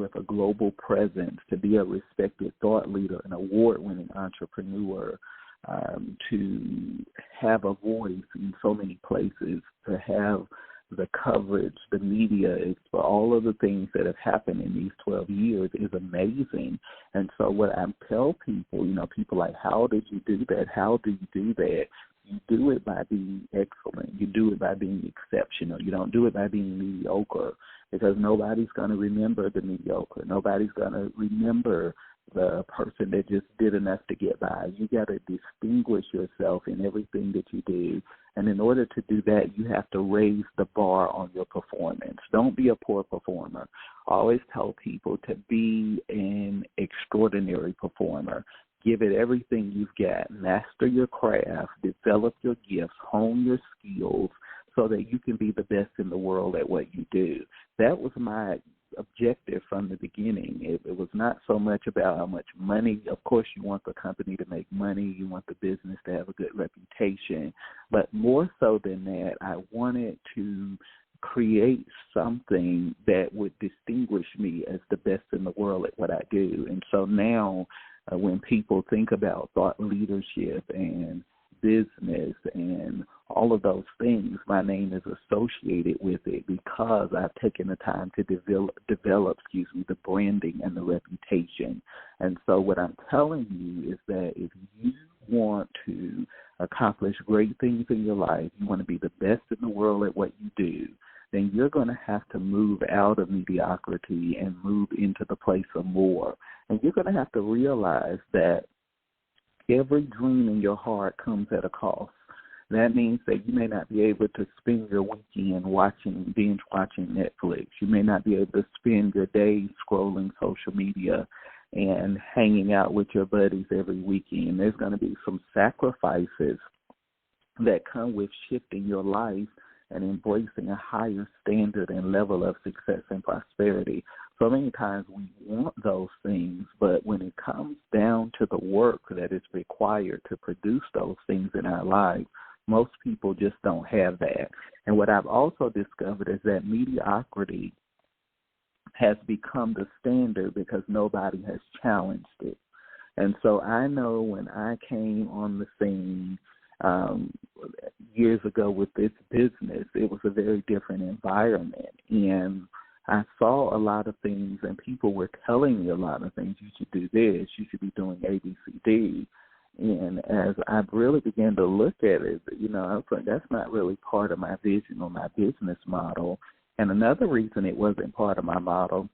with a global presence, to be a respected thought leader, an award-winning entrepreneur, to have a voice in so many places, to have the coverage, the media, for all of the things that have happened in these 12 years is amazing. And so what I tell people, people like, how did you do that? How do you do that? You do it by being excellent. You do it by being exceptional. You don't do it by being mediocre, because nobody's going to remember the mediocre. Nobody's going to remember the person that just did enough to get by. You got to distinguish yourself in everything that you do. And in order to do that, you have to raise the bar on your performance. Don't be a poor performer. I always tell people to be an extraordinary performer. Give it everything you've got. Master your craft. Develop your gifts. Hone your skills so that you can be the best in the world at what you do. That was my objective from the beginning. It was not so much about how much money. Of course, you want the company to make money. You want the business to have a good reputation. But more so than that, I wanted to create something that would distinguish me as the best in the world at what I do. And so now when people think about thought leadership and business and all of those things, my name is associated with it because I've taken the time to develop the branding and the reputation. And so what I'm telling you is that if you want to accomplish great things in your life, you want to be the best in the world at what you do, then you're going to have to move out of mediocrity and move into the place of more. And you're going to have to realize that every dream in your heart comes at a cost. That means that you may not be able to spend your weekend binge watching Netflix. You may not be able to spend your days scrolling social media and hanging out with your buddies every weekend. There's going to be some sacrifices that come with shifting your life and embracing a higher standard and level of success and prosperity. So many times we want those things, but when it comes down to the work that is required to produce those things in our lives, most people just don't have that. And what I've also discovered is that mediocrity has become the standard because nobody has challenged it. And so I know when I came on the scene years ago with this business, it was a very different environment. And I saw a lot of things, and people were telling me a lot of things. You should do this. You should be doing A, B, C, D. And as I really began to look at it, I was like, that's not really part of my vision or my business model. And another reason it wasn't part of my model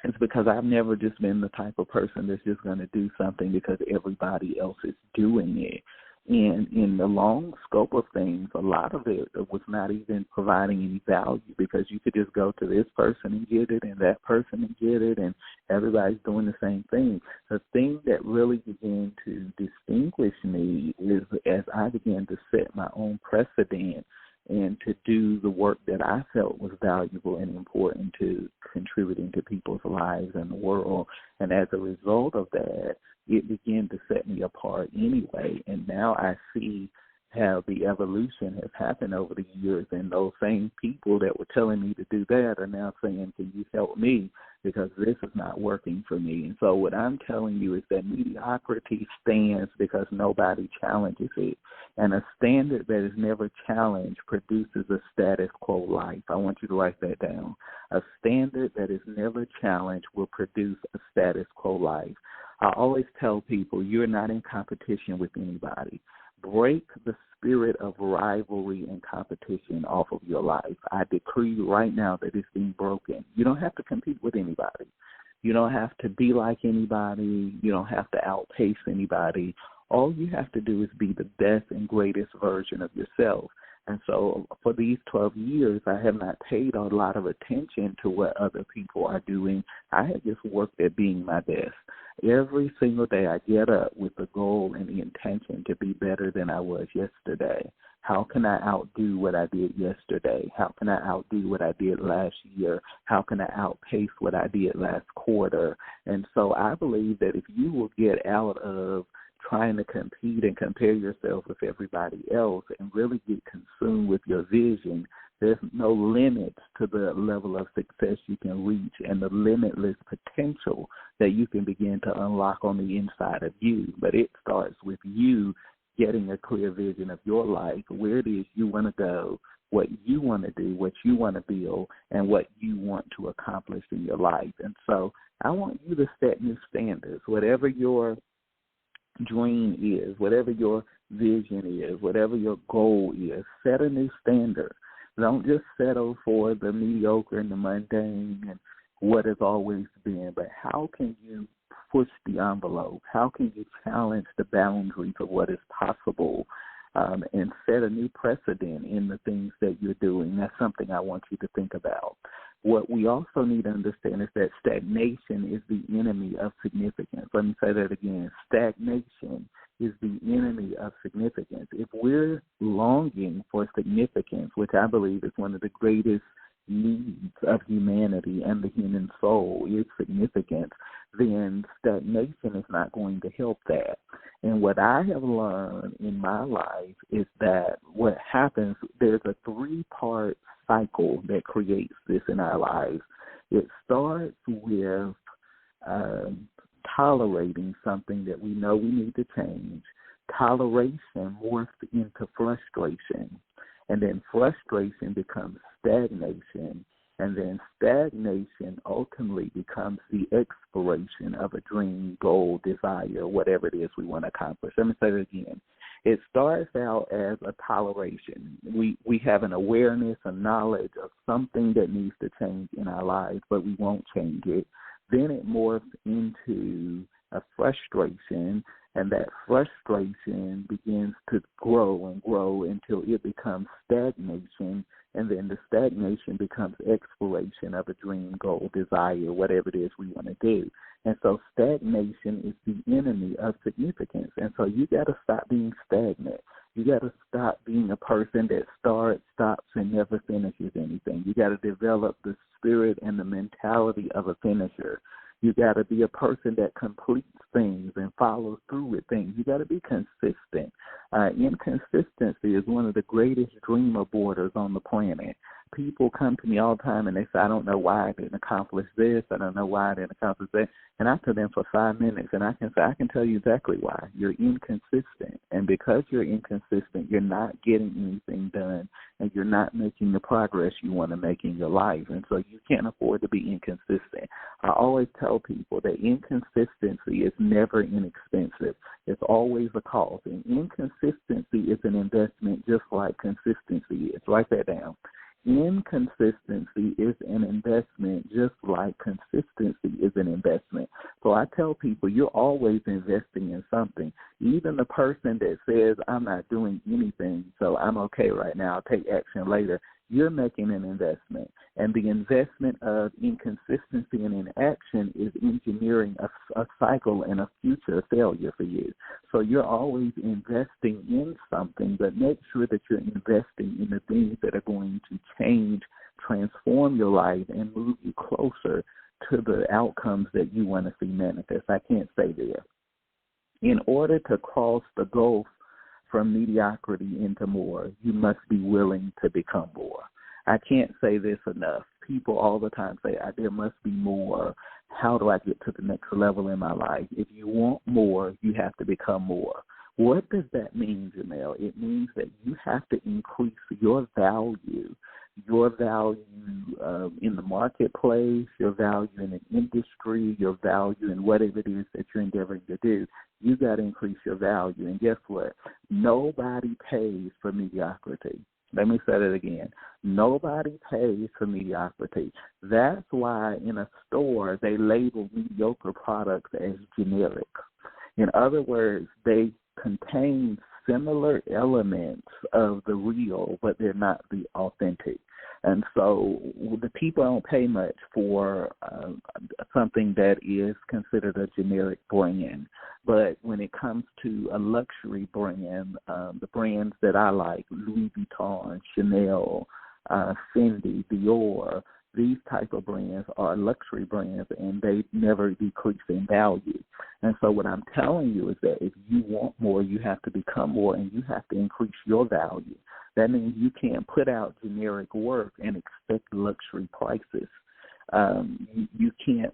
is because I've never just been the type of person that's just going to do something because everybody else is doing it. And in the long scope of things, a lot of it was not even providing any value because you could just go to this person and get it and that person and get it, and everybody's doing the same thing. The thing that really began to distinguish me is as I began to set my own precedent and to do the work that I felt was valuable and important to contributing to people's lives and the world. And as a result of that, it began to set me apart anyway. And now I see how the evolution has happened over the years, and those same people that were telling me to do that are now saying, can you help me because this is not working for me. And so what I'm telling you is that mediocrity stands because nobody challenges it. And a standard that is never challenged produces a status quo life. I want you to write that down. A standard that is never challenged will produce a status quo life. I always tell people you're not in competition with anybody. Break the spirit of rivalry and competition off of your life. I decree right now that it's being broken. You don't have to compete with anybody. You don't have to be like anybody. You don't have to outpace anybody. All you have to do is be the best and greatest version of yourself. And so for these 12 years, I have not paid a lot of attention to what other people are doing. I have just worked at being my best. Every single day I get up with the goal and the intention to be better than I was yesterday. How can I outdo what I did yesterday? How can I outdo what I did last year? How can I outpace what I did last quarter? And so I believe that if you will get out of trying to compete and compare yourself with everybody else and really get consumed with your vision, There's no limits to the level of success you can reach and the limitless potential that you can begin to unlock on the inside of you. But it starts with you getting a clear vision of your life, where it is you want to go, what you want to do, what you want to build, and what you want to accomplish in your life. And so I want you to set new standards. Whatever your dream is, whatever your vision is, whatever your goal is, set a new standard. Don't just settle for the mediocre and the mundane and what has always been, but how can you push the envelope? How can you challenge the boundaries of what is possible and set a new precedent in the things that you're doing? That's something I want you to think about. What we also need to understand is that stagnation is the enemy of significance. Let me say that again. Stagnation is the enemy of significance. If we're longing for significance, which I believe is one of the greatest needs of humanity and the human soul is significance, then stagnation is not going to help that. And what I have learned in my life is that what happens, there's a 3-part cycle that creates this in our lives. It starts with tolerating something that we know we need to change. Toleration morphs into frustration, and then frustration becomes stagnation, and then stagnation ultimately becomes the exploration of a dream, goal, desire, whatever it is we want to accomplish. Let me say it again. It starts out as a toleration. We have an awareness, a knowledge of something that needs to change in our lives, but we won't change it. Then it morphs into a frustration, and that frustration begins to grow and grow until it becomes stagnation, and then the stagnation becomes exploration of a dream, goal, desire, whatever it is we want to do. And so stagnation is the enemy of significance. And so you got to stop being stagnant. You got to stop being a person that starts, stops, and never finishes anything. You got to develop the spirit and the mentality of a finisher. You got to be a person that completes things and follows through with things. You got to be consistent. Inconsistency is one of the greatest dream aborters on the planet. People come to me all the time and they say, I don't know why I didn't accomplish this. I don't know why I didn't accomplish that. And I tell them for 5 minutes, and I can say, I can tell you exactly why. You're inconsistent. And because you're inconsistent, you're not getting anything done, and you're not making the progress you want to make in your life. And so you can't afford to be inconsistent. I always tell people that inconsistency is never inexpensive. It's always a cost. And inconsistency is an investment just like consistency is. Write that down. Inconsistency is an investment just like consistency is an investment. So I tell people you're always investing in something. Even the person that says, I'm not doing anything, so I'm okay right now, I'll take action later, you're making an investment. And the investment of inconsistency and inaction is engineering a cycle and a future failure for you. So you're always investing in something, but make sure that you're investing in the things that are going to change, transform your life, and move you closer to the outcomes that you want to see manifest. I can't say there. In order to cross the gulf from mediocrity into more, you must be willing to become more. I can't say this enough. People all the time say, there must be more. How do I get to the next level in my life? If you want more, you have to become more. What does that mean, Janelle? It means that you have to increase your value in the marketplace, your value in an industry, your value in whatever it is that you're endeavoring to do. You got to increase your value. And guess what? Nobody pays for mediocrity. Let me say that again. Nobody pays for mediocrity. That's why in a store they label mediocre products as generic. In other words, they contain similar elements of the real, but they're not the authentic. And so the people don't pay much for something that is considered a generic brand. But when it comes to a luxury brand, the brands that I like, Louis Vuitton, Chanel, Fendi, Dior, these type of brands are luxury brands, and they never decrease in value. And so what I'm telling you is that if you want more, you have to become more, and you have to increase your value. That means you can't put out generic work and expect luxury prices. You can't